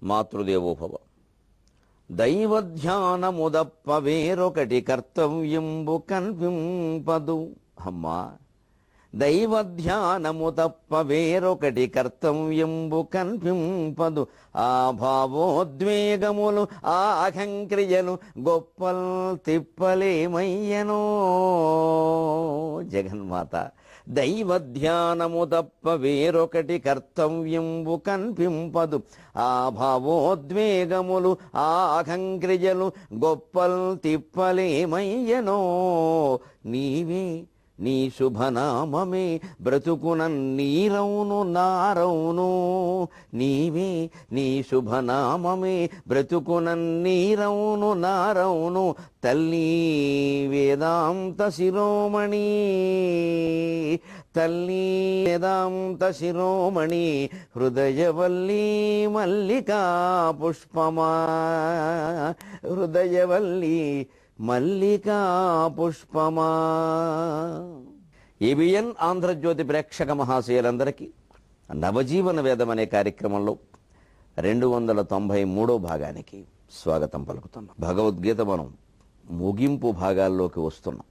మాతృదేవోభవ. దైవధ్యానముదప్ప వేరొకటి కర్తవ్యంబు కన్పింపదు. అమ్మా, దైవధ్యానము తప్ప వేరొకటి కర్తవ్యంబు కన్పింపదు. ఆ భావోద్వేగములు ఆ అహంక్రియలు గొప్పల్ తిప్పలేమయ్యనో. జగన్మాత, దైవధ్యానము తప్ప వేరొకటి కర్తవ్యంబు కన్పింపదు. ఆ భావోద్వేగములు ఆ అహంక్రియలు గొప్పల్ తిప్పలేమయ్యనో. నీవే నీ శుభనామమే బ్రతుకున నీరవును నారవును. నీవే నీ శుభనామమే బ్రతుకున నీరవును నారవును. తల్లి వేదాంత శిరోమణి, తల్లి వేదాంత శిరోమణి, హృదయవల్లి మల్లికా పుష్పమా, హృదయవల్లి మల్లికా పుష్పమా. ఏబిఎన్ ఆంధ్రజ్యోతి ప్రేక్షక మహాశయులందరికీ నవజీవన వేదం అనే కార్యక్రమంలో 293వ భాగానికి స్వాగతం పలుకుతున్నాం. భగవద్గీత మనం ముగింపు భాగాల్లోకి వస్తున్నాం.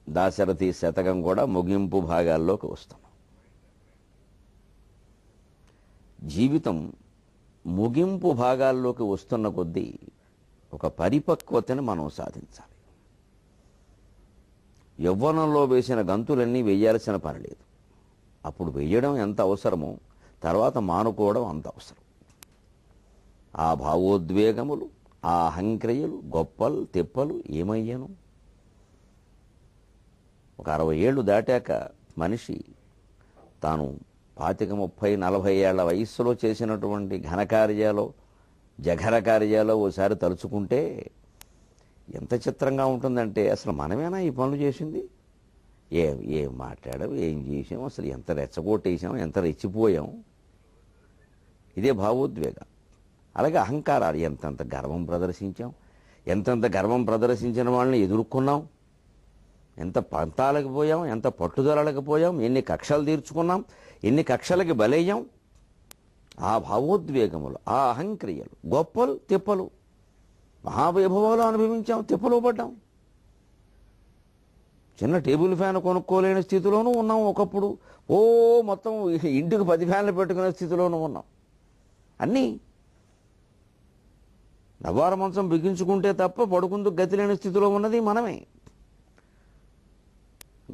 దాశరథి శతకం కూడా ముగింపు భాగాల్లోకి వస్తున్నాం. జీవితం ముగింపు భాగాల్లోకి వస్తున్న కొద్దీ ఒక పరిపక్వతను మనం సాధించాలి. యవ్వనంలో వేసిన గంతులన్నీ వెయ్యాల్సిన పని లేదు. అప్పుడు వెయ్యడం ఎంత అవసరమో తర్వాత మానుకోవడం అంత అవసరం. ఆ భావోద్వేగములు ఆ అహంక్రియలు గొప్పలు తిప్పలు ఏమయ్యాను. ఒక 60 ఏళ్ళు దాటాక మనిషి తాను 25, 30, 40 ఏళ్ల వయస్సులో చేసినటువంటి ఘనకార్యాలు జఘర కార్యాలు ఓసారి తలుచుకుంటే ఎంత చిత్రంగా ఉంటుందంటే, అసలు మనమేనా ఈ పనులు చేసింది? ఏం మాట్లాడాం, ఏం చేసాం, అసలు ఎంత రెచ్చగొట్టేసాం, ఎంత రెచ్చిపోయాం. ఇదే భావోద్వేగం. అలాగే అహంకారాలు, ఎంతంత గర్వం ప్రదర్శించాం, ఎంతంత గర్వం ప్రదర్శించిన వాళ్ళని ఎదుర్కొన్నాం, ఎంత పంతాలకు పోయాం, ఎంత పట్టుదలలకు పోయాం, ఎన్ని కక్షలు తీర్చుకున్నాం, ఎన్ని కక్షలకి బలయ్యాం. ఆ భావోద్వేగములు ఆ అహంక్రియలు గొప్పలు తిప్పలు మహావైభవాలు అనుభవించాం, తిప్పలు పడ్డాం. చిన్న టేబుల్ ఫ్యాన్ కొనుక్కోలేని స్థితిలోనూ ఉన్నాం. ఒకప్పుడు మొత్తం ఇంటికి 10 ఫ్యాన్లు పెట్టుకునే స్థితిలోనూ ఉన్నాం. అన్నీ నవ్వార మంచం బిగించుకుంటే తప్ప పడుకుందుకు గతి లేని స్థితిలో ఉన్నది మనమే.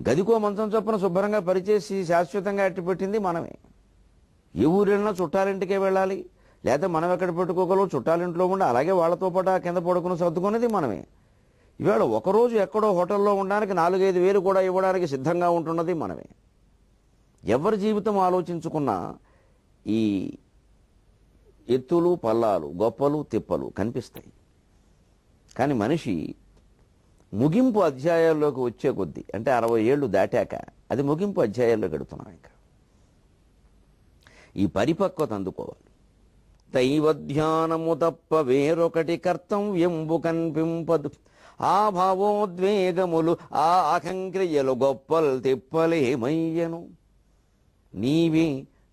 గదికో మంచం చొప్పున శుభ్రంగా పరిచేసి శాశ్వతంగా అట్టిపెట్టింది మనమే. ఏ ఊరెళ్ళినా చుట్టాలింటికే వెళ్ళాలి, లేదా మనం ఎక్కడ పెట్టుకోగలవు, చుట్టాలింట్లో ఉండి అలాగే వాళ్ళతో పాటు కింద పడుకుని సర్దుకునేది మనమే. ఇవాళ ఒకరోజు ఎక్కడో హోటల్లో ఉండడానికి 4-5 వేలు కూడా ఇవ్వడానికి సిద్ధంగా ఉంటున్నది మనమే. ఎవరి జీవితం ఆలోచించుకున్నా ఈ ఎత్తులు పల్లాలు గొప్పలు తిప్పలు కనిపిస్తాయి. కానీ మనిషి ముగింపు అధ్యాయాల్లోకి వచ్చే కొద్దీ, అంటే 60 ఏళ్ళు దాటాక అది ముగింపు అధ్యాయాల్లో గడుతున్నాం. ఇంకా ఈ పరిపక్వత అందుకోవాలి. దైవధ్యానము తప్ప వేరొకటి కర్తవ్యంబు కన్పింపదు. ఆ భావోద్వేగములు ఆ అహంక్రియలు గొప్పలు తిప్పలేమయ్యను. నీవే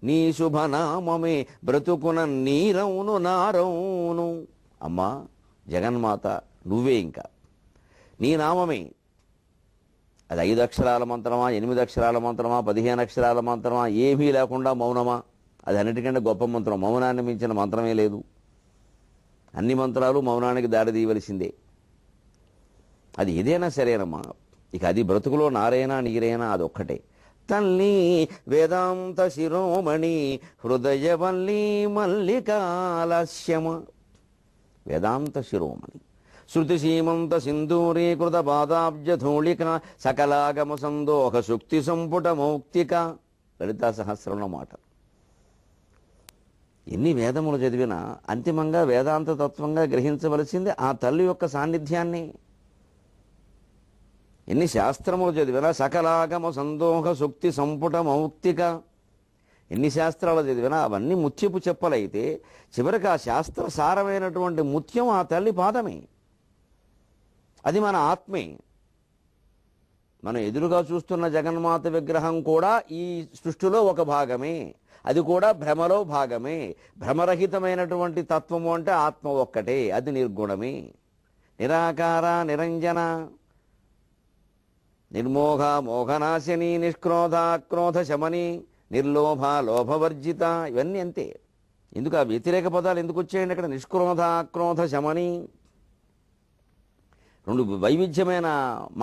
నీ శుభనామమే బ్రతుకున నీరవును నారవును. అమ్మా జగన్మాత, నువ్వే ఇంకా నీ నామమే. అది 5 అక్షరాల మంత్రమా, 8 అక్షరాల మంత్రమా, 15 అక్షరాల మంత్రమా, ఏమీ లేకుండా మౌనమా, అది అన్నిటికంటే గొప్ప మంత్రం. మౌనాన్ని మించిన మంత్రమే లేదు. అన్ని మంత్రాలు మౌనానికి దారి తీయవలసిందే. అది ఏదైనా సరేనమ్మా. ఇక అది బ్రతుకులో నారైనా నీరైనా అదొక్కటే. తల్లి వేదాంత శిరోమణి, హృదయవల్లి మల్లికాలస్యమ. వేదాంత శిరోమణి, శృతి సీమంత సింధూరీకృత పాదాబ్జధూళిక, సకలాగమ సందోహ శుక్తి సంపుట మౌక్తిక. లలితా సహస్రంలో మాట. ఎన్ని వేదములు చదివినా అంతిమంగా వేదాంత తత్వంగా గ్రహించవలసింది ఆ తల్లి యొక్క సాన్నిధ్యాన్ని. ఎన్ని శాస్త్రములు చదివినా సకలాగమ సందోహ శుక్తి సంపుట మౌక్తిక. ఎన్ని శాస్త్రాలు చదివినా అవన్నీ ముత్యపు చెప్పలైతే చివరికి ఆ శాస్త్ర సారమైనటువంటి ముత్యం ఆ తల్లి పాదమే. అది మన ఆత్మే. మనం ఎదురుగా చూస్తున్న జగన్మాత విగ్రహం కూడా ఈ సృష్టిలో ఒక భాగమే. అది కూడా భ్రమలో భాగమే. భ్రమరహితమైనటువంటి తత్వము అంటే ఆత్మ ఒక్కటే, అది నిర్గుణమే. నిరాకార నిరంజన నిర్మోహ మోహనాశిని నిష్క్రోధ క్రోధ శమని నిర్లోభ లోభవర్జిత, ఇవన్నీ అంతే. ఎందుకు ఆ వ్యతిరేక పదాలు ఎందుకు వచ్చాయండి అక్కడ? నిష్క్రోధ క్రోధ శమని రెండు వైవిధ్యమైన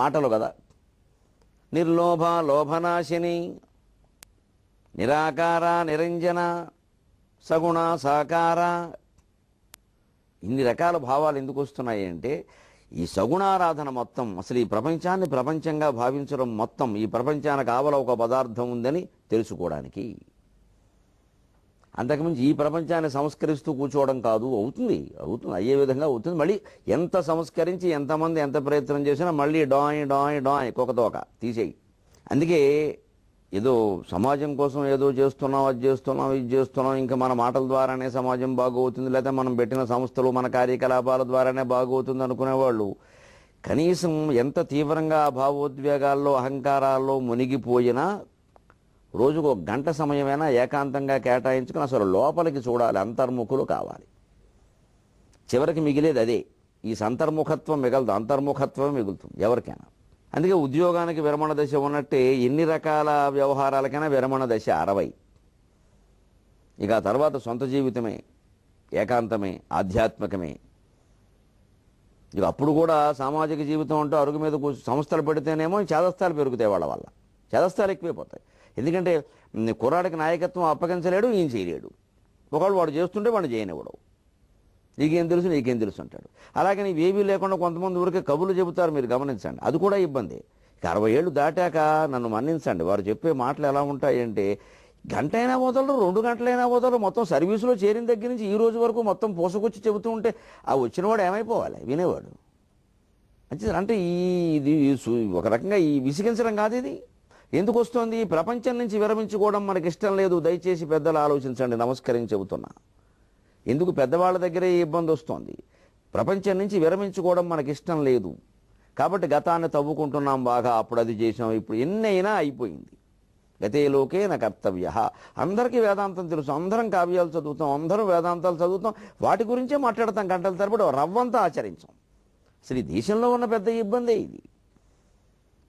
మాటలు కదా. నిర్లోభ లోభనాశిని, నిరాకార నిరంజన, సగుణ సాకార, ఇన్ని రకాల భావాలు ఎందుకు వస్తున్నాయి అంటే ఈ సగుణారాధన మొత్తం, అసలు ఈ ప్రపంచాన్ని ప్రపంచంగా భావించడం మొత్తం, ఈ ప్రపంచానికి ఆవల ఒక పదార్థం ఉందని తెలుసుకోవడానికి. అంతకుమించి ఈ ప్రపంచాన్ని సంస్కరిస్తూ కూర్చోవడం కాదు. అవుతుంది అయ్యే విధంగా అవుతుంది. మళ్ళీ ఎంత సంస్కరించి ఎంతమంది ఎంత ప్రయత్నం చేసినా మళ్ళీ డాయ్ డాయ్ డాయ్ కుక్కతోక తీసేయి. అందుకే ఏదో సమాజం కోసం ఏదో చేస్తున్నాం, అది చేస్తున్నాం, ఇది చేస్తున్నాం, ఇంకా మన మాటల ద్వారానే సమాజం బాగవుతుంది, లేదా మనం పెట్టిన సంస్థలు మన కార్యకలాపాల ద్వారానే బాగవుతుంది అనుకునేవాళ్ళు కనీసం ఎంత తీవ్రంగా భావోద్వేగాల్లో అహంకారాల్లో మునిగిపోయినా రోజుకు ఒక గంట సమయమైనా ఏకాంతంగా కేటాయించుకుని అసలు లోపలికి చూడాలి, అంతర్ముఖులు కావాలి. చివరికి మిగిలేది అదే. ఈ సంతర్ముఖత్వం మిగలదు, అంతర్ముఖత్వం మిగులుతుంది ఎవరికైనా. అందుకే ఉద్యోగానికి విరమణ దశ ఉన్నట్టే ఎన్ని రకాల వ్యవహారాలకైనా విరమణ దశ 60. ఇక ఆ తర్వాత సొంత జీవితమే, ఏకాంతమే, ఆధ్యాత్మికమే. ఇక అప్పుడు కూడా సామాజిక జీవితం అంటూ అరుగు మీద సంస్థలు పెడితేనేమో చేదస్తాలు పెరుగుతాయి, వాళ్ళ వల్ల చేదస్తాలు ఎక్కువైపోతాయి. ఎందుకంటే కుర్రాడికి నాయకత్వం అప్పగించలేడు, ఈయన చేయలేడు. ఒకళ్ళు వాడు చేస్తుంటే వాడు చేయనివ్వడు. నీకేం తెలుసు అంటాడు. అలాగే నీవేమీ లేకుండా కొంతమంది ఊరికే కబుర్లు చెబుతారు, మీరు గమనించండి. అది కూడా ఇబ్బంది. 60 ఏళ్ళు దాటాక నన్ను మన్నించండి, వారు చెప్పే మాటలు ఎలా ఉంటాయంటే గంటైనా వదలరు, 2 గంటలైనా వదలరు. మొత్తం సర్వీసులో చేరిన దగ్గర నుంచి ఈ రోజు వరకు మొత్తం పోసుకొచ్చి చెబుతూ ఉంటే ఆ వచ్చినవాడు ఏమైపోవాలి, వినేవాడు. అంటే ఇది ఒక రకంగా ఈ విసిగించడం కాదు. ఇది ఎందుకు వస్తుంది? ప్రపంచం నుంచి విరమించుకోవడం మనకి ఇష్టం లేదు. దయచేసి పెద్దలు ఆలోచించండి, నమస్కరించి చెబుతున్నా. ఎందుకు పెద్దవాళ్ళ దగ్గరే ఈ ఇబ్బంది వస్తుంది? ప్రపంచం నుంచి విరమించుకోవడం మనకి ఇష్టం లేదు కాబట్టి గతాన్ని తవ్వుకుంటున్నాం బాగా. అప్పుడు అది చేసాం, ఇప్పుడు ఎన్నైనా అయిపోయింది. గతేలోకే నా కర్తవ్య. అందరికీ వేదాంతం తెలుసు, అందరం కావ్యాలు చదువుతాం, అందరం వేదాంతాలు చదువుతాం, వాటి గురించే మాట్లాడతాం గంటల తరబడి, రవ్వంతా ఆచరించాం. అసలు ఈ దేశంలో ఉన్న పెద్ద ఇబ్బందే ఇది.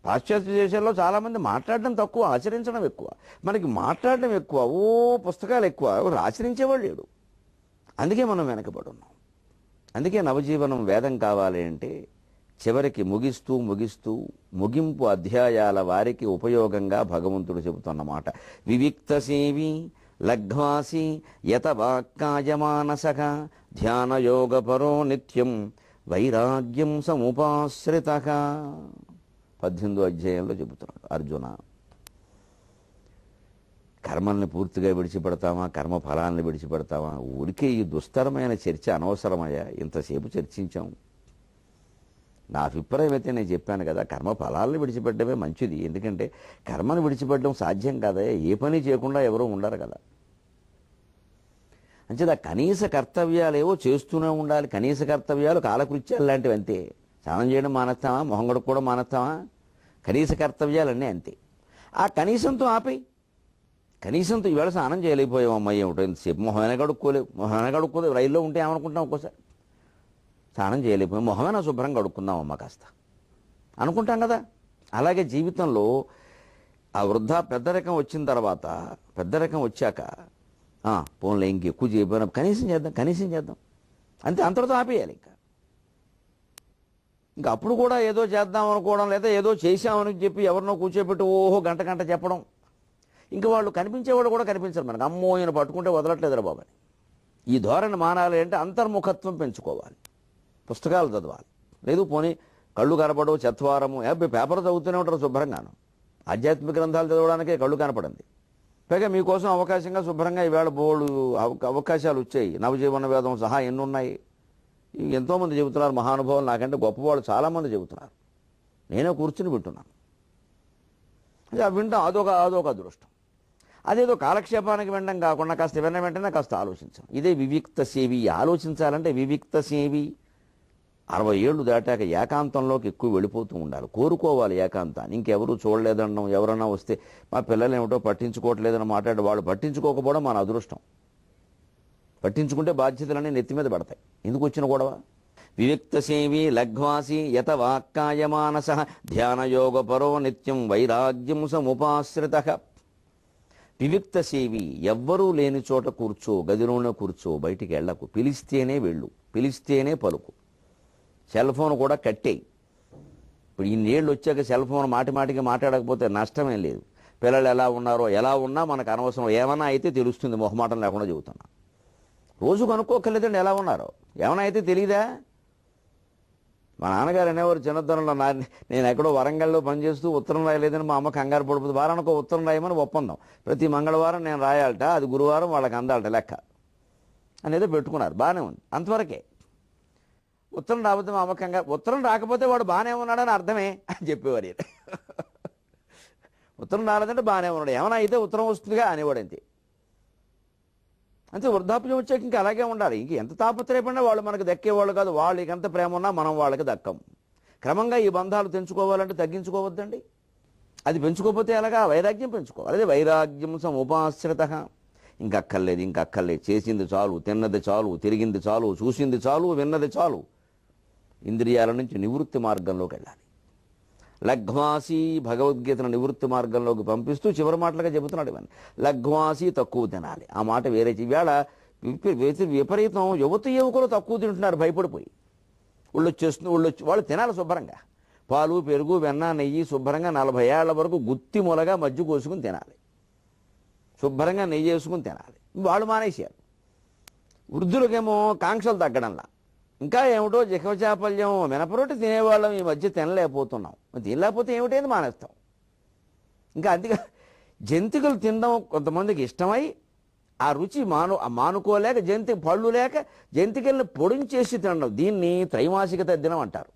పాశ్చాత్య దేశాల్లో చాలామంది మాట్లాడడం తక్కువ, ఆచరించడం ఎక్కువ. మనకి మాట్లాడడం ఎక్కువ, పుస్తకాలు ఎక్కువ, ఆచరించేవాళ్ళు లేడు. అందుకే మనం వెనకబడి ఉన్నాం. అందుకే నవజీవనం వేదం కావాలి అంటే చివరికి ముగిస్తూ ముగింపు అధ్యాయాల వారికి ఉపయోగంగా భగవంతుడు చెబుతున్నమాట. వివిక్త సేవి లగ్వాసి యత వాక్కాయమానసక ధ్యానయోగపరో నిత్యం వైరాగ్యం సముపాశ్రిత. 18వ అధ్యాయంలో చెబుతున్నాడు. అర్జున, కర్మల్ని పూర్తిగా విడిచిపెడతామా, కర్మ ఫలాన్ని విడిచిపెడతామా? ఊరికే ఈ దుస్తరమైన చర్చ అనవసరమయ్యా. ఇంతసేపు చర్చించాం. నా అభిప్రాయం అయితే నేను చెప్పాను కదా, కర్మ ఫలాలను విడిచిపెట్టడమే మంచిది. ఎందుకంటే కర్మను విడిచిపెట్టడం సాధ్యం కదా, ఏ పని చేయకుండా ఎవరూ ఉండరు కదా. అంచేది ఆ కనీస కర్తవ్యాలు ఏవో చేస్తూనే ఉండాలి. కనీస కర్తవ్యాలు కాలకృత్యాలు లాంటివి అంతే. స్నానం చేయడం మానేస్తామా, మొహం కడుక్కోవడం మానేస్తామా? కనీస కర్తవ్యాలన్నీ అంతే. ఆ కనీసంతో ఆపేయి. కనీసంతో ఈవేళ స్నానం చేయలేకపోయాం, అమ్మాయి ఏమిటో ఇంతసేపు మొహమైనా కడుక్కోలేవు. రైల్లో ఉంటే ఏమనుకుంటాం, ఒక్కోసారి స్నానం చేయలేకపోయాం, మొహమైనా శుభ్రం కడుక్కుందాం అమ్మ కాస్త అనుకుంటాం కదా. అలాగే జీవితంలో ఆ పెద్దరికం వచ్చిన తర్వాత, పెద్దరికం వచ్చాక పోన్లే ఇంకెక్కువ చేయకపోయినా కనీసం చేద్దాం అంతే, అంతటితో ఆపేయాలి. ఇంకా అప్పుడు కూడా ఏదో చేద్దాం అనుకోవడం, లేదా ఏదో చేశామని చెప్పి ఎవరినో కూర్చోబెట్టి గంట చెప్పడం. ఇంకా వాళ్ళు కనిపించేవాడు కూడా కనిపించరు మనకు. అమ్మో ఈయన పట్టుకుంటే వదలట్లేదురా బాబాని. ఈ ధోరణి మానాలి అంటే అంతర్ముఖత్వం పెంచుకోవాలి, పుస్తకాలు చదవాలి. లేదు పోనీ కళ్ళు కనపడవు, చత్వారము, పేపర్ చదువుతూనే ఉంటారు శుభ్రంగాను. ఆధ్యాత్మిక గ్రంథాలు చదవడానికే కళ్ళు కనపడింది. పైగా మీకోసం అవకాశంగా శుభ్రంగా ఈవేళ బోర్డు అవకాశాలు వచ్చాయి. నవజీవన వేదం సహా ఎన్ని ఉన్నాయి. ఎంతోమంది చెబుతున్నారు, మహానుభావులు, నాకంటే గొప్పవాళ్ళు చాలామంది చెబుతున్నారు. నేనే కూర్చుని వింటున్నాను. అది వింటాం, అదొక అదృష్టం. అదేదో కాలక్షేపానికి వినడం కాకుండా కాస్త విన్న వెంటనే కాస్త ఆలోచించాం. ఇదే వివిక్త సేవి. ఆలోచించాలంటే వివిక్త సేవి 60 ఏళ్ళు దాటాక ఏకాంతంలోకి ఎక్కువ వెళ్ళిపోతూ ఉండాలి, కోరుకోవాలి ఏకాంతాన్ని. ఇంకెవరూ చూడలేదనడం, ఎవరన్నా వస్తే మా పిల్లలు ఏమిటో పట్టించుకోవట్లేదని మాట్లాడి వాళ్ళు పట్టించుకోకపోవడం మన అదృష్టం. పట్టించుకుంటే బాధ్యతలన్నీ నెత్తి మీద పడతాయి. ఎందుకు వచ్చిన గొడవ? వివిక్తసేవి లఘ్వాసి యత వాక్కాయమానస ధ్యానయోగపరో నిత్యం వైరాగ్యం సముపాశ్రిత. వివిక్తసేవి, ఎవ్వరూ లేని చోట కూర్చో, గదిలోనే కూర్చో, బయటికి వెళ్ళకు. పిలిస్తేనే వెళ్ళు, పిలిస్తేనే పలుకు. సెల్ ఫోన్ కూడా కట్టేయి. ఇప్పుడు ఇన్నేళ్ళు వచ్చాక సెల్ ఫోన్ మాటి మాటికి మాట్లాడకపోతే నష్టమేం లేదు. పిల్లలు ఎలా ఉన్నారో, ఎలా ఉన్నా మనకు అనవసరం. ఏమన్నా అయితే తెలుస్తుంది, మొహమాటం లేకుండా చెబుతున్నా. రోజు కనుక్కోకర్లేదండి ఎలా ఉన్నారో. ఏమైనా అయితే తెలియదా? మా నాన్నగారు అనేవారు చిన్నతనంలో, నేను ఎక్కడో వరంగల్లో పనిచేస్తూ ఉత్తరం రాయలేదని మా అమ్మ కంగారు పడిపోతుంది. వారానికి ఉత్తరం రాయమని ఒప్పందం. ప్రతి మంగళవారం నేను రాయాలట, అది గురువారం వాళ్ళకి అందాలట లెక్క అనేది పెట్టుకున్నారు. బాగానే ఉంది అంతవరకే. ఉత్తరం రాకపోతే మా అమ్మ కంగారు, ఉత్తరం రాకపోతే వాడు బాగానే ఉన్నాడని అర్థమే అని చెప్పేవారు. ఉత్తరం రాలేదంటే బాగానే ఉన్నాడు, ఏమైనా అయితే ఉత్తరం వస్తుందిగా అనేవాడు. అంతే అంతే. వృద్ధాప్యం వచ్చాక ఇంకా అలాగే ఉండాలి. ఇంక ఎంత తాపత్రయపడినా వాళ్ళు మనకు దక్కేవాళ్ళు కాదు. వాళ్ళకి ఎంత ప్రేమ ఉన్నా మనం వాళ్ళకి దక్కం. క్రమంగా ఈ బంధాలు తెంచుకోవాలంటే తగ్గించుకోవద్దండి. అది పెంచుకోకపోతే ఎలాగా? వైరాగ్యం పెంచుకోవాలి. అదే వైరాగ్యం సముపాశ్రిత. ఇంకక్కర్లేదు, ఇంకక్కర్లేదు, చేసింది చాలు, తిన్నది చాలు, తిరిగింది చాలు, చూసింది చాలు, విన్నది చాలు. ఇంద్రియాల నుంచి నివృత్తి మార్గంలోకి వెళ్ళాలి. లఘ్వాసి, భగవద్గీతను నివృత్తి మార్గంలోకి పంపిస్తూ చివరి మాటలుగా చెబుతున్నాడు ఇవన్నీ. లఘ్వాసి, తక్కువ తినాలి. ఆ మాట వేరే. ఇవాళ విపరీతం యువకులు తక్కువ తింటున్నారు భయపడిపోయి. వాళ్ళు తినాలి శుభ్రంగా. పాలు, పెరుగు, వెన్న, నెయ్యి శుభ్రంగా 40 ఏళ్ల వరకు గుత్తి మూలగా మజ్జి కోసుకుని తినాలి. శుభ్రంగా నెయ్యి వేసుకుని తినాలి. వాళ్ళు మానేశారు. వృద్ధులకేమో కాంక్షలు తగ్గడంలా. ఇంకా ఏమిటో జిహ్వచాపల్యం, మినపరొట్టి తినేవాళ్ళం ఈ మధ్య తినలేకపోతున్నాం. తినలేకపోతే ఏమిటైంది మానేస్తాం. ఇంకా అందుకే జంతికలు తినడం కొంతమందికి ఇష్టమై ఆ రుచి మానుకోలేక పళ్ళు లేక జంతికల్ని పొడించేసి తినడం, దీన్ని త్రైమాసిక తద్దినం అంటారు.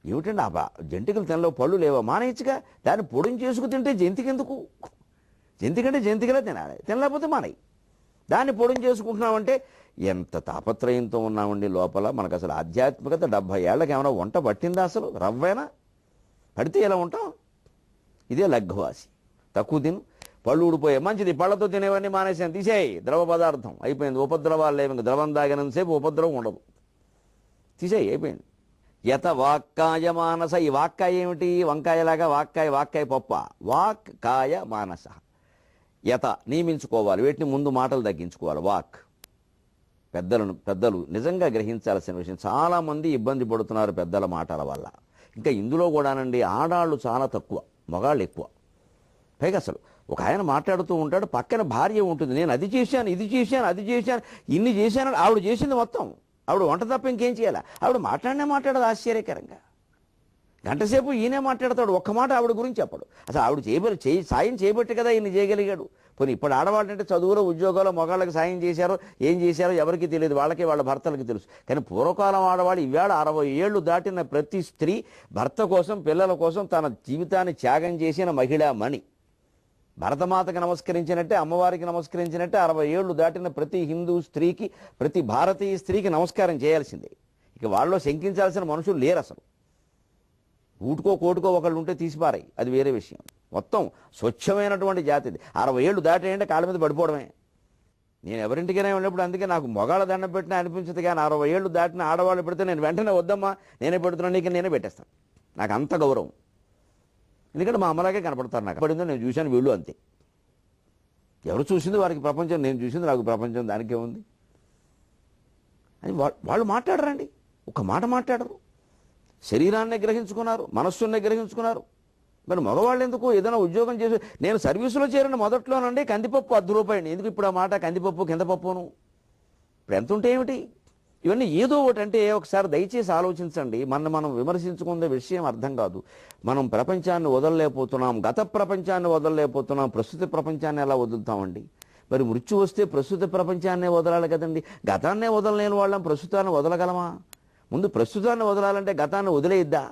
ఏమిటండి జంతికలు తినలో పళ్ళు లేవా? మానేయచ్చుగా. దాన్ని పొడించేసుకు తింటే జంతికెందుకు? జంతికంటే జంతికలే తినాలి, తినలేకపోతే మానేయి. దాన్ని పొడించేసుకుంటున్నామంటే ఎంత తాపత్రయంతో ఉన్నామండి లోపల. మనకు అసలు ఆధ్యాత్మికత 70 ఏళ్ళకి ఏమైనా వంట పట్టిందా? అసలు రవ్వైనా పడితే ఎలా ఉంటాం? ఇదే లఘ్వాసి. తక్కువ తిను, పళ్ళు ఊడిపోయే. మంచిది, పళ్ళతో తినేవన్నీ మానేసాను, తీసేయి. ద్రవ పదార్థం అయిపోయింది. ఉపద్రవాలు లేవు. ఇంక ద్రవం తాగినంతసేపు ఉపద్రవం ఉండదు. తీసేయి, అయిపోయింది. యత వాక్కాయ మానస. ఈ వాక్కాయ ఏమిటి? వంకాయలాగా వాక్కాయ పప్ప. వాక్కాయ మానస. యత నియమించుకోవాలి. వీటిని ముందు మాటలు తగ్గించుకోవాలి. వాక్. పెద్దలు నిజంగా గ్రహించాల్సిన విషయం. చాలామంది ఇబ్బంది పడుతున్నారు పెద్దల మాటల వల్ల. ఇంకా ఇందులో కూడానండి ఆడాళ్ళు చాలా తక్కువ, మగాళ్ళు ఎక్కువ. పైగా అసలు ఒక ఆయన మాట్లాడుతూ ఉంటాడు, పక్కన భార్య ఉంటుంది. నేను అది చేశాను, ఇది చేశాను, అది చేశాను, ఇన్ని చేశాను. ఆవిడ చేసింది మొత్తం. ఆవిడ వంట తప్ప ఇంకేం చేయాలి? ఆవిడ మాట్లాడదు ఆశ్చర్యకరంగా. గంటసేపు ఈయనే మాట్లాడతాడు, ఒక్క మాట ఆవిడ గురించి చెప్పడు. అసలు ఆవిడ సాయం చేయబట్టి కదా ఈయన చేయగలిగాడు. పోనీ ఇప్పుడు ఆడవాళ్ళు అంటే చదువులో, ఉద్యోగాల్లో మగాళ్ళకి సాయం చేశారో ఏం చేశారో ఎవరికి తెలియదు, వాళ్ళకి వాళ్ళ భర్తలకి తెలుసు. కానీ పూర్వకాలం ఆడవాళ్ళు ఇవాళ 60 ఏళ్ళు దాటిన ప్రతి స్త్రీ భర్త కోసం, పిల్లల కోసం తన జీవితాన్ని త్యాగం చేసిన మహిళా మణి. భరతమాతకి నమస్కరించినట్టే, అమ్మవారికి నమస్కరించినట్టే 60 ఏళ్ళు దాటిన ప్రతి హిందూ స్త్రీకి, ప్రతి భారతీయ స్త్రీకి నమస్కారం చేయాల్సిందే. ఇక వాళ్ళలో శంకించాల్సిన మనుషులు లేరు అసలు. ఊటుకో కోటుకో ఒకళ్ళు ఉంటే తీసిపారాయి, అది వేరే విషయం. మొత్తం స్వచ్ఛమైనటువంటి జాతిది. 60 ఏళ్ళు దాటేయంటే కాళ్ళ మీద పడిపోవడమే. నేను ఎవరింటికైనా ఉన్నప్పుడు అందుకే నాకు మొగాళ్ళ దండం పెట్టినా అనిపించదు. కానీ 60 ఏళ్ళు దాటిన ఆడవాళ్ళు పెడితే నేను వెంటనే వద్దమ్మా, నేనే పెడుతున్నాను నీకు, నేనే పెట్టేస్తాను. నాకు అంత గౌరవం. ఎందుకంటే మా అమ్మలాగే కనపడతారు. నాకు పడిందో నేను చూశాను, వీళ్ళు అంతే. ఎవరు చూసింది వారికి ప్రపంచం, నేను చూసింది నాకు ప్రపంచం, దానికే ఉంది అని వాళ్ళు మాట్లాడరండి. ఒక మాట మాట్లాడరు. శరీరాన్ని గ్రహించుకున్నారు, మనస్సుని గ్రహించుకున్నారు. మరి మగవాళ్ళు ఎందుకు? ఏదైనా ఉద్యోగం చేసి, నేను సర్వీసులో చేరిన మొదట్లోనండి కందిపప్పు ₹10. ఎందుకు ఇప్పుడు ఆ మాట? కందిపప్పు కింద పప్పును ఇప్పుడు ఎంత ఉంటే ఏమిటి? ఇవన్నీ ఏదో ఒకటి. అంటే ఒకసారి దయచేసి ఆలోచించండి. మనం విమర్శించుకునే విషయం అర్థం కాదు. మనం ప్రపంచాన్ని వదలలేకపోతున్నాం, గత ప్రపంచాన్ని వదలలేకపోతున్నాం. ప్రస్తుత ప్రపంచాన్ని ఎలా వదులుతామండి? మరి మృత్యు వస్తే ప్రస్తుత ప్రపంచాన్నే వదలాలి కదండి. గతాన్నే వదలలేని వాళ్ళం ప్రస్తుతాన్ని వదలగలమా? ముందు ప్రస్తుతాన్ని వదలాలంటే గతాన్ని వదిలేయిద్దా?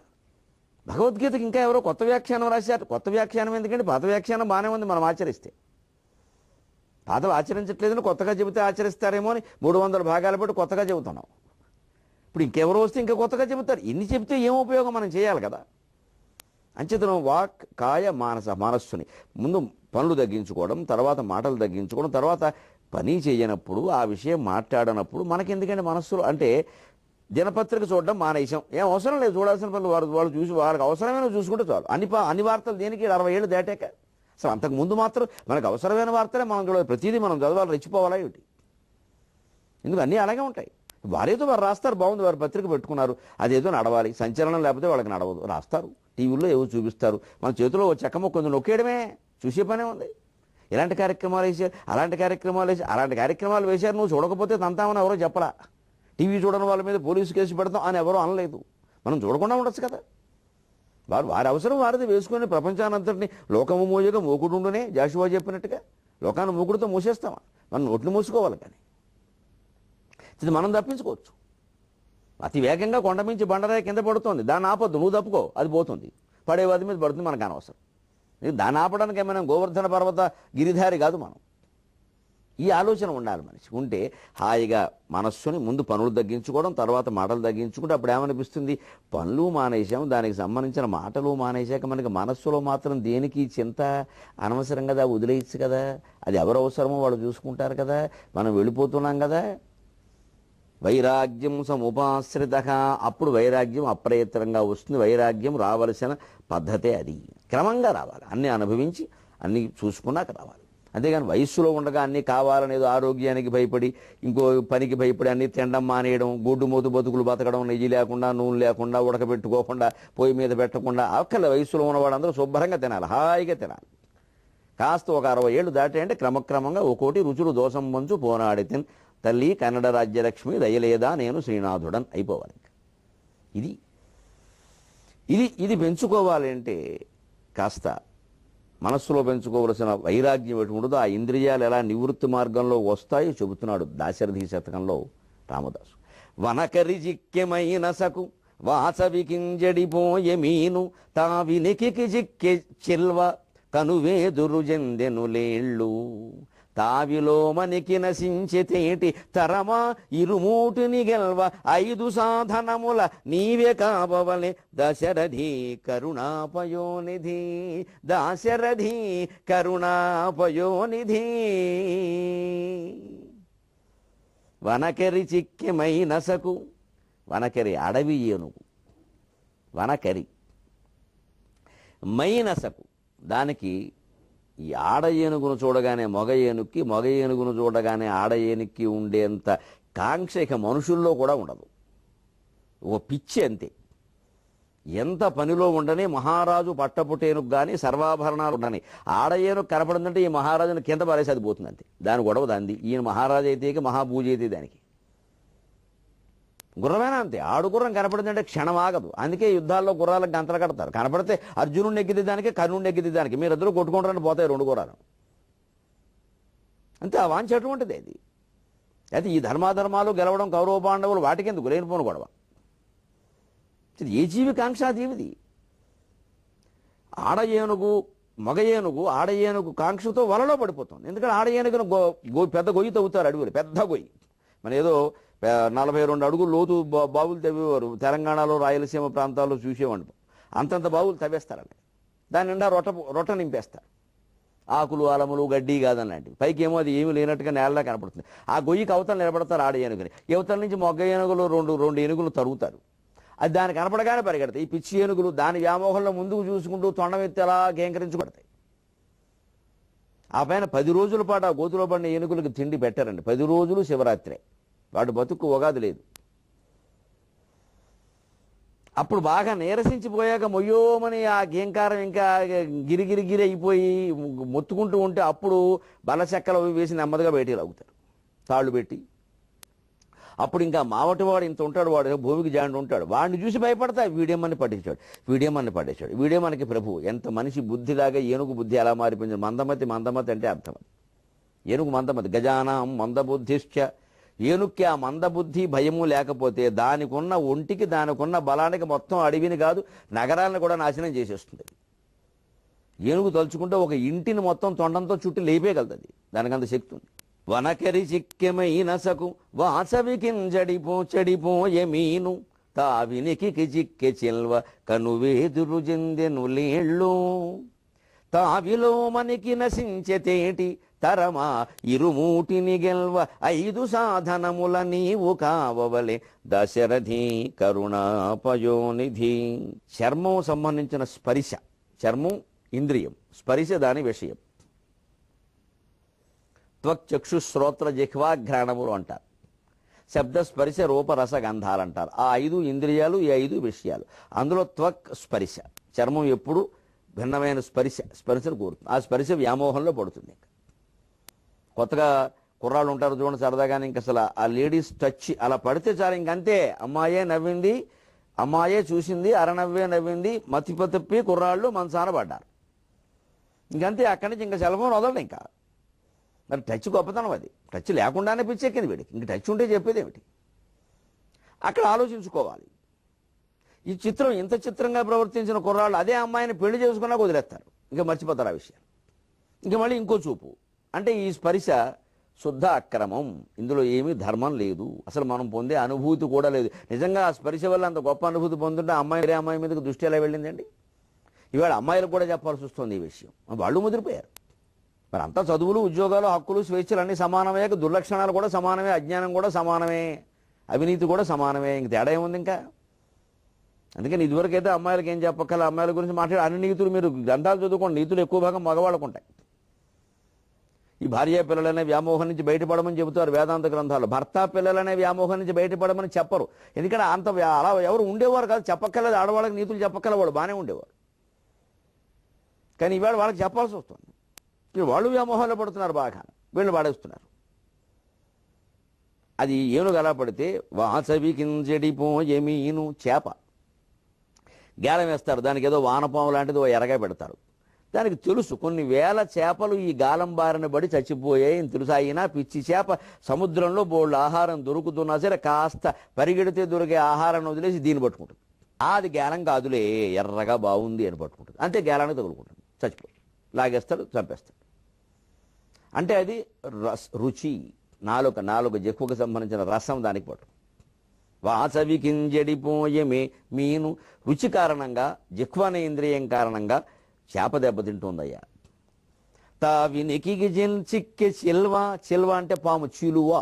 భగవద్గీతకి ఇంకా ఎవరో కొత్త వ్యాఖ్యానం రాశారు. కొత్త వ్యాఖ్యానం ఎందుకంటే పాత వ్యాఖ్యానం బాగానే ఉంది మనం ఆచరిస్తే. పాత ఆచరించట్లేదని కొత్తగా చెబితే ఆచరిస్తారేమో అని 300 భాగాలు పెట్టి కొత్తగా చెబుతున్నాం. ఇప్పుడు ఇంకెవరో వస్తే ఇంకా కొత్తగా చెబుతారు. ఇన్ని చెబితే ఏం ఉపయోగం, మనం చేయాలి కదా. అంచేతను వాక్ కాయ మనస్సుని ముందు పనులు తగ్గించుకోవడం, తర్వాత మాటలు తగ్గించుకోవడం, తర్వాత పని చేయనప్పుడు ఆ విషయం మాట్లాడనప్పుడు మనకి ఎందుకంటే మనస్సులో అంటే దినపత్రిక చూడడం మానేసాం, ఏం అవసరం లేదు, చూడాల్సిన పనులు వాళ్ళు చూసి వాళ్ళకి అవసరమైన చూసుకుంటే చాలు. అన్ని వార్తలు దేనికి 60 ఏళ్ళు దాటాక, అసలు అంతకు ముందు మాత్రం మనకు అవసరమైన వార్తలే మనం చూడాలి, ప్రతిదీ మనం చదవాలి, రెచ్చిపోవాలా ఏమిటి? ఎందుకు అన్నీ అలాగే ఉంటాయి. వారేదో వారు రాస్తారు, బాగుంది, వారు పత్రిక పెట్టుకున్నారు, అదేదో నడవాలి, సంచలనం లేకపోతే వాళ్ళకి నడవదు, రాస్తారు, టీవీలో ఏవో చూపిస్తారు, మన చేతిలో చెక్కమొక్క కొంచెం నొక్కేయడమే, చూసే పనే ఉంది. ఇలాంటి కార్యక్రమాలు వేసారు, అలాంటి కార్యక్రమాలు వేసారు, అలాంటి కార్యక్రమాలు వేశారు, నువ్వు చూడకపోతే తంతామని ఎవరో చెప్పలా. టీవీ చూడని వాళ్ళ మీద పోలీసు కేసు పెడతాం అని ఎవరో అనలేదు. మనం చూడకుండా ఉండొచ్చు కదా. వారి అవసరం వారిది వేసుకొని ప్రపంచానంతటిని లోకము మోయగా మోకుడుండునే జాషువా చెప్పినట్టుగా లోకాన్ని మూకుడుతో మూసేస్తామా? మనం నోట్లు మూసుకోవాలి, కానీ ఇది మనం తప్పించుకోవచ్చు. అతి వేగంగా కొండ మించి బండరాయి కింద పడుతుంది, దాన్ని ఆపొద్దు, నువ్వు తప్పుకో, అది పోతుంది, పడేవాది మీద పడుతుంది, మనకు అనవసరం. దాన్ని ఆపడానికి ఏమైనా గోవర్ధన పర్వత గిరిధారి కాదు మనం. ఈ ఆలోచన ఉండాలి మనిషి. ఉంటే హాయిగా మనస్సుని ముందు పనులు తగ్గించుకోవడం, తర్వాత మాటలు తగ్గించుకుంటే అప్పుడు ఏమనిపిస్తుంది, పనులు మానేసాం, దానికి సంబంధించిన మాటలు మానేశాక మనకి మనస్సులో మాత్రం దేనికి చింత అనవసరం కదా, వదిలేయచ్చు కదా, అది ఎవరు అవసరమో వాళ్ళు చూసుకుంటారు కదా, మనం వెళ్ళిపోతున్నాం కదా. వైరాగ్యం సముపాశ్రిత, అప్పుడు వైరాగ్యం అప్రయత్నంగా వస్తుంది. వైరాగ్యం రావలసిన పద్ధతే అది, క్రమంగా రావాలి, అన్నీ అనుభవించి అన్నీ చూసుకున్నాక రావాలి. అంతేగాని వయస్సులో ఉండగా అన్నీ కావాలనేదో ఆరోగ్యానికి భయపడి ఇంకో పనికి భయపడి అన్నీ తినడం మానేయడం, గొడ్డు మోతు బతుకులు బతకడం, నెయ్యి లేకుండా నూనె లేకుండా ఉడకబెట్టుకోకుండా పొయ్యి మీద పెట్టకుండా, అక్కల వయస్సులో ఉన్నవాడందరూ శుభ్రంగా తినాలి, హాయిగా తినాలి. కాస్త ఒక 60 ఏళ్ళు దాటే అంటే క్రమక్రమంగా ఒక్కోటి రుచులు దోషం మంచు పోనాడి తిన్ తల్లి కన్నడ రాజ్యలక్ష్మి దయలేదా నేను శ్రీనాథుడన్ అయిపోవాలి. ఇది ఇది ఇది పెంచుకోవాలి అంటే కాస్త మనస్సులో పెంచుకోవలసిన వైరాగ్యం ఎటువంటిదో, ఆ ఇంద్రియాలు ఎలా నివృత్తి మార్గంలో వస్తాయో చెబుతున్నాడు దాశరథి శతకంలో రామదాసు. వనకరి జిక్కెమైన సకు వాసవికింజడిపోయే మీను తావినికి జిక్కె చిల్వ కనువేదురు జెందెను లేళ్ళు తావిలో మనికి నశించి తేటి తరమా ఇరుమూటిని గెల్వ 5 సాధనముల నీవే కాబవలే దశరథి కరుణాపయోనిధి, దాశరథి కరుణాపయోనిధి. వనకరి చిక్కెమై నసకు, వనకరి అడవి ఏనుగు, వనకరి మైనసకు దానికి ఈ ఆడ ఏనుగును చూడగానే మగ ఏనుక్కి, మగ ఏనుగును చూడగానే ఆడ ఏనుక్కి ఉండేంత కాంక్ష ఇక మనుషుల్లో కూడా ఉండదు. ఓ పిచ్చి అంతే. ఎంత పనిలో ఉండని మహారాజు పట్టపుటేనుకు కానీ సర్వాభరణాలు ఉండని ఆడ ఏనుగు కనపడిందంటే ఈ మహారాజును కింద పారేసి అది పోతుంది అంతే. దాని గొడవ దాంది. ఈయన మహారాజు అయితే మహాభూజ అయితే దానికి. గుర్రమైనా అంతే, ఆడు గుర్రం కనపడిందంటే క్షణం ఆగదు. అందుకే యుద్ధాల్లో గుర్రాలకు గంతలు కడతారు. కనపడితే అర్జునుడిని ఎక్కితే దానికి, కర్ణుడిని ఎక్కితే దానికి, మీరిద్దరూ కొట్టుకుంటారని పోతాయి 2 గుర్రాలు అంతే. ఆ వాంఛ అటువంటిది అది. అయితే ఈ ధర్మాధర్మాలు గెలవడం, కౌరవ పాండవులు వాటికెందుకు లేనిపోను గొడవ. ఏ జీవి కాంక్ష జీవిది. ఆడ ఏనుగు మగ ఏనుగు, ఆడ ఏనుగు కాంక్షతో వలలో పడిపోతుంది. ఎందుకంటే ఆడ ఏనుగును పెద్ద గొయ్యి తవ్వుతారు అడవులు, పెద్ద గొయ్యి. మన ఏదో 42 అడుగులు లోతు బావులు తవ్వేవారు తెలంగాణలో, రాయలసీమ ప్రాంతాల్లో చూసేవాడు. అంతంత బావులు తవ్వేస్తారండి. దాని నిండా రొట్ట నింపేస్తారు. ఆకులు అలములు గడ్డి కాదన్నలాంటివి. పైకి ఏమో అది ఏమీ లేనట్టుగా నేలలా కనపడుతుంది. ఆ గొయ్యికి అవతల నిలబడతారు ఆడ ఏనుగుని. యువతల నుంచి మొగ్గ ఏనుగులు రెండు ఏనుగులు తరుగుతారు. అది దాన్ని కనపడగానే పరిగెడతాయి. ఈ పిచ్చి ఏనుగులు దాని వ్యామోహంలో ముందుకు చూసుకుంటూ తొండమెత్తి అలా కేంకరించుకొడతాయి. ఆ పైన 10 రోజుల పాటు ఆ గోతులో పడిన ఏనుగులకు తిండి పెట్టారండి. 10 రోజులు శివరాత్రే. వాడు బతుకు ఉగాది లేదు. అప్పుడు బాగా నీరసించిపోయాక మొయ్యోమని ఆ గేంకారం ఇంకా గిరిగిరి అయిపోయి మొత్తుకుంటూ ఉంటే అప్పుడు బలచెక్కలు వేసి నెమ్మదిగా బయటికి లాగుతారు తాళ్ళు పెట్టి. అప్పుడు ఇంకా మావటివాడు ఇంత ఉంటాడు, వాడు భూమికి జాండు ఉంటాడు, వాడిని చూసి భయపడతా వీడేమని పట్టించాడు, వీడే మనకి ప్రభువు. ఎంత మనిషి బుద్ధిలాగా ఏనుగు బుద్ధి ఎలా మారిపోయింది. మందమతి అంటే అర్థం. ఏనుగు మందమతి, గజానాం మందబుద్ధిశ్చ. ఏనుక్కి ఆ మందబుద్ధి భయము లేకపోతే దానికున్న ఒంటికి, దానికున్న బలానికి మొత్తం అడవిని కాదు నగరాలను కూడా నాశనం చేసేస్తుంది. ఏనుగు తలుచుకుంటే ఒక ఇంటిని మొత్తం తొండంతో చుట్టి లేపేయగలుగుతుంది. దానికి అంత శక్తి ఉంది. వనకరి చిక్కెమైనసకు వాసవికింజడిపో చెడిపోయే మీను తావినికి చిక్కె చిల్వ కనువేదురు జెందెను లేళ్ళు తావిలో మనికి నశించెతేటి తరమా ఇరుమూటిని గెల్వ 5 సాధనముల నీవు కావవలె దశరథి కరుణాపయోనిధి. చర్మం సంబంధించిన స్పర్శ, చర్మం ఇంద్రియం, స్పర్శ దాని విషయం. త్వక్చక్షు శ్రోత్ర జిహ్వాఘ్రాణములు అంటారు. శబ్ద స్పర్శ రూప రస గంధాలు అంటారు. ఆ 5 ఇంద్రియాలు, ఈ 5 విషయాలు. అందులో త్వక్ స్పర్శ, చర్మం ఎప్పుడు భిన్నమైన స్పర్శను కోరుతుంది. ఆ స్పర్శ వ్యామోహంలో పడుతుంది. కొత్తగా కుర్రాళ్ళు ఉంటారు చూడండి, సరదాగానే ఇంక అసలు ఆ లేడీస్ టచ్ అలా పడితే చాలు ఇంకంతే. అమ్మాయే నవ్వింది, అమ్మాయే చూసింది, అరనవ్వే నవ్వింది, మతిపతప్పి కుర్రాళ్ళు మనసాన పడ్డారు. ఇంకంతే, అక్కడి నుంచి ఇంకా సెల్ ఫోన్ వదలడు. ఇంకా మరి టచ్ గొప్పతనం అది. టచ్ లేకుండానే పిచ్చెక్కింది వీడికి. ఇంక టచ్ ఉంటే చెప్పేది ఏమిటి? అక్కడ ఆలోచించుకోవాలి. ఈ చిత్రం ఇంత చిత్రంగా ప్రవర్తించిన కుర్రాళ్ళు అదే అమ్మాయిని పెళ్లి చేసుకున్నా వదిలేస్తారు. ఇంకా మర్చిపోతారు ఆ విషయం. ఇంకా మళ్ళీ ఇంకో చూపు. అంటే ఈ స్పర్శ శుద్ధ అక్రమం. ఇందులో ఏమీ ధర్మం లేదు. అసలు మనం పొందే అనుభూతి కూడా లేదు. నిజంగా ఆ స్పర్శ వల్ల అంత గొప్ప అనుభూతి పొందుతుంటే అమ్మాయి వేరే అమ్మాయి మీదకి దృష్టి ఎలా వెళ్ళిందండి? ఇవాళ అమ్మాయిలకు కూడా చెప్పాల్సి వస్తుంది ఈ విషయం. వాళ్ళు ముదిరిపోయారు. మరి అంతా చదువులు, ఉద్యోగాలు, హక్కులు, స్వేచ్ఛలు అన్నీ సమానమే. దుర్లక్షణాలు కూడా సమానమే, అజ్ఞానం కూడా సమానమే, అవినీతి కూడా సమానమే. ఇంక తేడా ఏముంది ఇంకా? అందుకని ఇదివరకైతే అమ్మాయిలకు ఏం చెప్పక్కల, అమ్మాయిల గురించి మాట్లాడే అన్ని నీతులు మీరు గ్రంథాలు చదువుకోండి. నీతులు ఎక్కువ భాగం మగవాళ్ళకు ఉంటాయి. ఈ భార్య పిల్లలనే వ్యామోహం నుంచి బయటపడమని చెబుతారు వేదాంత గ్రంథాలు. భర్త పిల్లలనే వ్యామోహం నుంచి బయటపడమని చెప్పరు. ఎందుకంటే అంత అలా ఎవరు ఉండేవారు కాదు. చెప్పక్కర్లేదు, ఆడవాళ్ళకి నీతులు చెప్పక్కర్లేదు, బాగానే ఉండేవారు. కానీ ఇవాళ వాళ్ళకి చెప్పాల్సి వస్తుంది. వాళ్ళు వ్యామోహాల్లో పడుతున్నారు, బాగా వీళ్ళు పాడేస్తున్నారు. అది ఏనుగు అలా పడితే వాసవి కింజడిపోయే మీను, చేప గేలం వేస్తారు. దానికి ఏదో వానపాము లాంటిది ఓ ఎరగా పెడతారు. దానికి తెలుసు కొన్ని వేల చేపలు ఈ గాలం బారిన పడి చచ్చిపోయాయి తెలుసు. అయినా పిచ్చి చేప సముద్రంలో బోళ్ళు ఆహారం దొరుకుతున్నా సరే కాస్త పరిగెడితే దొరికే ఆహారాన్ని వదిలేసి దీన్ని పట్టుకుంటుంది. అది గేలం కాదులే, ఎర్రగా బాగుంది అని పట్టుకుంటుంది. అంతే, గేలానికి తగులుకుంటుంది, చచ్చిపోతుంది. లాగేస్తాడు, చంపేస్తాడు. అంటే అది రుచి, నాలుక జిహ్వకు సంబంధించిన రసం దానికి పట్టు. వాసవి కింజడిపోయే మీను, రుచి కారణంగా, జిహ్వ అనే ఇంద్రియం కారణంగా చేప దెబ్బతింటుందయ్యా. తావినికి చిక్కె చిల్వ, చిల్వ అంటే పాము, చిలువ,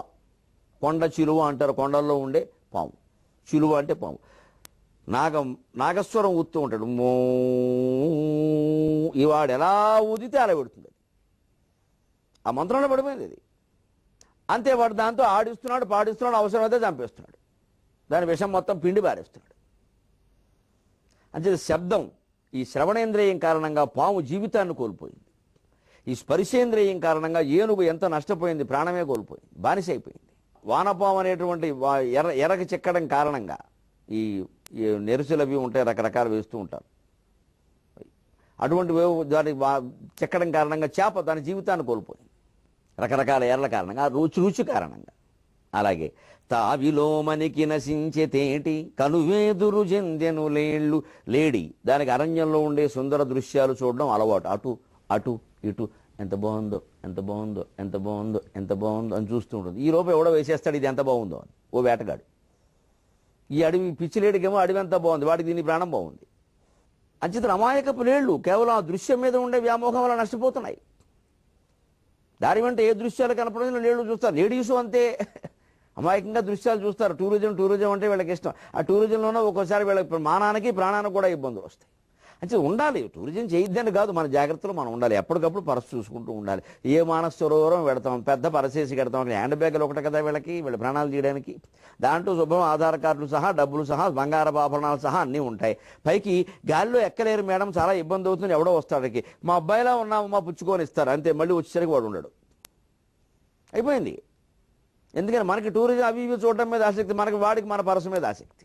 కొండ చిలువ అంటారు. కొండల్లో ఉండే పాము, చిలువ అంటే పాము. నాగస్వరం ఊతూ ఉంటాడు. మో, ఇవాడు ఎలా ఊదితే అలా పెడుతుంది. ఆ మంత్రంలో పడిపోయింది అది. అంతే, వాడు దాంతో ఆడిస్తున్నాడు, పాడిస్తున్నాడు, అవసరమైతే చంపేస్తున్నాడు. దాని విషం మొత్తం పిండి పారేస్తున్నాడు. అంతే శబ్దం, ఈ శ్రవణేంద్రియం కారణంగా పాము జీవితాన్ని కోల్పోయింది. ఈ స్పర్శేంద్రియం కారణంగా ఏనుగు ఎంత నష్టపోయింది, ప్రాణమే కోల్పోయింది, బానిస అయిపోయింది. వానపాము అనేటువంటి ఎర్రకి చెక్కడం కారణంగా ఈ నెరుసులు అవి ఉంటాయి, రకరకాలు వేస్తూ ఉంటారు. అటువంటి దాని చెక్కడం కారణంగా చేప దాని జీవితాన్ని కోల్పోయింది, రకరకాల ఎర్రల కారణంగా, రుచి కారణంగా. అలాగే తావిలోమనికి నశించే తేటి కనువేదురు జెందెను లేళ్ళు, లేడి దానికి అరణ్యంలో ఉండే సుందర దృశ్యాలు చూడడం అలవాటు. అటు అటు ఇటు ఎంత బాగుందో, ఎంత బాగుందో, ఎంత బాగుందో, ఎంత బాగుందో అని చూస్తూ ఉంటుంది. ఈ లోపు ఎవడో వేసేస్తాడు ఇది ఎంత బాగుందో అని, ఓ వేటగాడు. ఈ అడవి పిచ్చిలేడికేమో అడవి ఎంత బాగుంది, వాడికి దీని ప్రాణం బాగుంది. అంచేత అమాయకపు లేళ్ళు కేవలం ఆ దృశ్యం మీద ఉండే వ్యామోహం వల్ల నష్టపోతున్నాయి. దాని వెంట ఏ దృశ్యాలు కనపడదు లేళ్ళు చూస్తారు. లేడీసు అంతే అమాయకంగా దృశ్యాలు చూస్తారు. టూరిజం అంటే వీళ్ళకి ఇష్టం. ఆ టూరిజంలోనూ ఒక్కోసారి వీళ్ళకి మానానికి ప్రాణానికి కూడా ఇబ్బందులు వస్తాయి. అంటే ఉండాలి, టూరిజం చేయొద్దని కాదు, మన జాగ్రత్తలో మనం ఉండాలి. ఎప్పటికప్పుడు పరసు చూసుకుంటూ ఉండాలి. ఏ మానస సరోవరం పెడతాం, పెద్ద పరసేసి పెడతాం, హ్యాండ్ బ్యాగులు ఒకటి కదా వీళ్ళ ప్రాణాలు తీయడానికి. దాంట్లో శుభ్రం ఆధార్ కార్డులు సహా, డబ్బులు సహా, బంగారపు ఆభరణాలు సహా అన్నీ ఉంటాయి. పైకి గాలిలో ఎక్కలేరు మేడం, చాలా ఇబ్బంది అవుతుంది, ఎవడో వస్తాడికి మా అబ్బాయిలా ఉన్నాము మా పుచ్చుకొని ఇస్తారు అంతే. మళ్ళీ వచ్చేసరికి వాడు ఉండడు, అయిపోయింది. ఎందుకని మనకి టూరిజం అవి ఇవి చూడటం మీద ఆసక్తి, వాడికి మన పరసు మీద ఆసక్తి.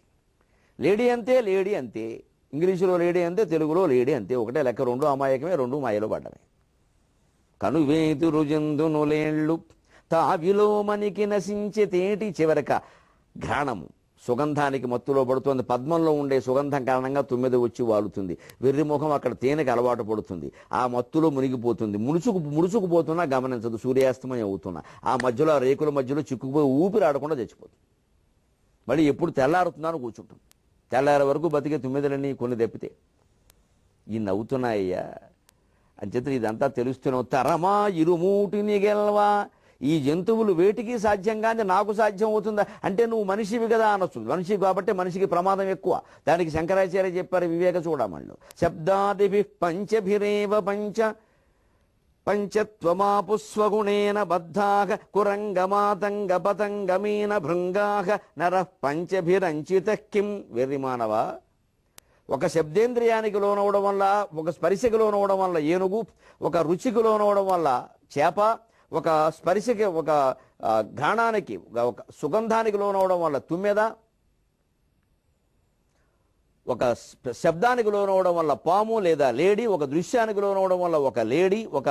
లేడీ అంతే, ఇంగ్లీషులో లేడీ అంతే, తెలుగులో లేడీ అంతే, ఒకటే లెక్క. రెండు అమాయకమే, రెండు మాయలో పడ్డమే. కనువేతురు జందునులేళ్ళు తావిలో మనికి నశించే తేటి, చివరక ఘ్రాణము, సుగంధానికి మత్తులో పడుతుంది. పద్మంలో ఉండే సుగంధం కారణంగా తుమ్మెద వచ్చి వాలుతుంది. వెర్రిముఖం అక్కడ తేనెకి అలవాటు పడుతుంది. ఆ మత్తులో మునిగిపోతుంది. ముడుచుకుపోతున్నా గమనించదు. సూర్యాస్తమయం అవుతున్నా ఆ మధ్యలో, ఆ రేకుల మధ్యలో చిక్కుపోయి ఊపిరి ఆడకుండా చచ్చిపోతుంది. మళ్ళీ ఎప్పుడు తెల్లారుతుందని కూర్చుంటుంది. తెల్లారే వరకు బతికే తుమ్మెదలన్నీ కొన్ని తప్పితే ఈ నవ్వుతున్నాయ్యా. అంచేత ఇదంతా తెలుస్తున్నావు. తరమా ఇరుమూటిని గెల్వా, ఈ జంతువులు వేటికి సాధ్యం కానీ నాకు సాధ్యం అవుతుందా అంటే నువ్వు మనిషివి కదా అనొచ్చు. మనిషి కాబట్టి మనిషికి ప్రమాదం ఎక్కువ. దానికి శంకరాచార్య చెప్పారు వివేక చూడమళ్ళు. శబ్దాదిభి పంచభిరేవ పంచత్వమాపుస్వగుణేన బద్ధాః కురంగమాతంగ పతంగమీన భృంగాః నరః పంచభిరంచితః కిం. వెర్రిమానవ, ఒక శబ్దేంద్రియానికి లోనవడం వల్ల, ఒక స్పర్శకి లోనవడం వల్ల ఏనుగు, ఒక రుచికి లోనవడం వల్ల చేప, ఒక స్పర్శకి, ఒక ఘ్రాణానికి, ఒక సుగంధానికి లోనవడం వల్ల తుమ్మెద, ఒక శబ్దానికి లోనవడం వల్ల పాము లేదా లేడీ, ఒక దృశ్యానికి లోనవడం వల్ల ఒక లేడీ, ఒక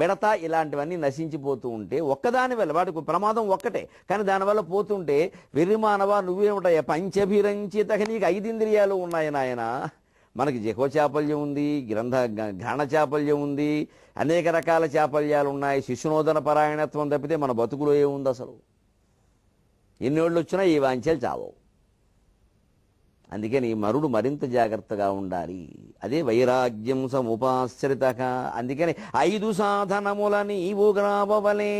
మిడత, ఇలాంటివన్నీ నశించిపోతూ ఉంటే ఒక్కదాని వల్ల వాటికి ప్రమాదం ఒక్కటే. కానీ దానివల్ల పోతుంటే వెర్రిమానవ నువ్వేమిటాయా పంచభిరంచిత, నీకు 5 ఇంద్రియాలు ఉన్నాయి నాయన. మనకి జిహ్వ చాపల్యం ఉంది, ఘ్రాణ చాపల్యం ఉంది, అనేక రకాల చాపల్యాలు ఉన్నాయి. శిశునోదన పరాయణత్వం తప్పితే మన బతుకులో ఏముంది అసలు? ఎన్నోళ్ళు వచ్చినా ఈ వాంఛలు చావవు. అందుకని మరుడు మరింత జాగ్రత్తగా ఉండాలి. అదే వైరాగ్యం సముపాశ్రిత. అందుకని 5 సాధనముల నీవు గ్రావవలే.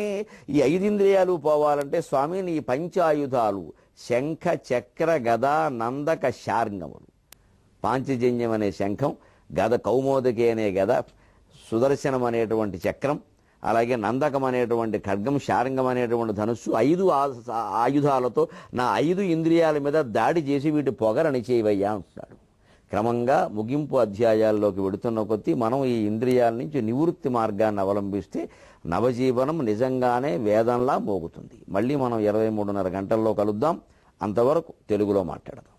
ఈ 5 ఇంద్రియాలు పోవాలంటే స్వామి నీ పంచాయుధాలు శంఖ, చక్ర, గద, నందక, శార్ంగములు. పాంచజన్యం అనే శంఖం, గద కౌమోదకి అనే గద, సుదర్శనం అనేటువంటి చక్రం, అలాగే నందకం అనేటువంటి ఖడ్గం, శారంగం అనేటువంటి ధనుస్సు, 5 ఆయుధాలతో నా 5 ఇంద్రియాల మీద దాడి చేసి వీటి పొగరని చేయవయ్యా అంటున్నాడు. క్రమంగా ముగింపు అధ్యాయాల్లోకి వెడుతున్న కొద్దీ మనం ఈ ఇంద్రియాల నుంచి నివృత్తి మార్గాన్ని అవలంబిస్తే నవజీవనం నిజంగానే వేదంలా మోగుతుంది. మళ్ళీ మనం 23:30 గంటల్లో కలుద్దాం. అంతవరకు తెలుగులో మాట్లాడదాం.